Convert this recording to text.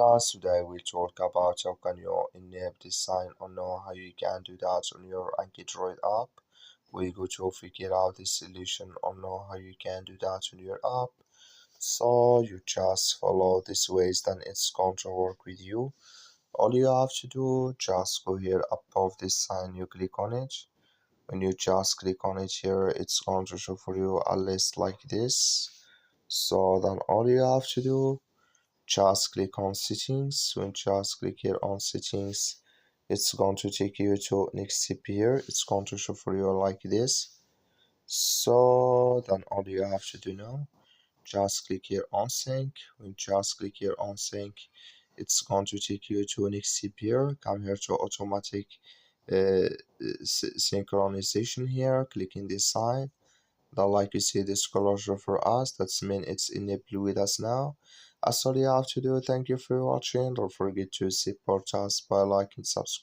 Guys, today we'll talk about how can you enable this sign or know how you can do that on your AnkiDroid app. We go to figure out this solution or know how you can do that on your app. So you just follow these ways, then it's going to work with you. All you have to do, just go here above this sign, you click on it. When you just click on it here, it's going to show for you a list like this. So then all you have to do, just click on settings. When just click here on settings, it's going to take you to next step here. It's going to show for you like this. So then all you have to do now, just click here on sync. When just click here on sync, it's going to take you to next step here. Come here to automatic synchronization here, clicking this side. Now, like you see, this color for us, that's mean it's enabled with us now. That's all you have to do. Thank you for watching. Don't forget to support us by liking, subscribe.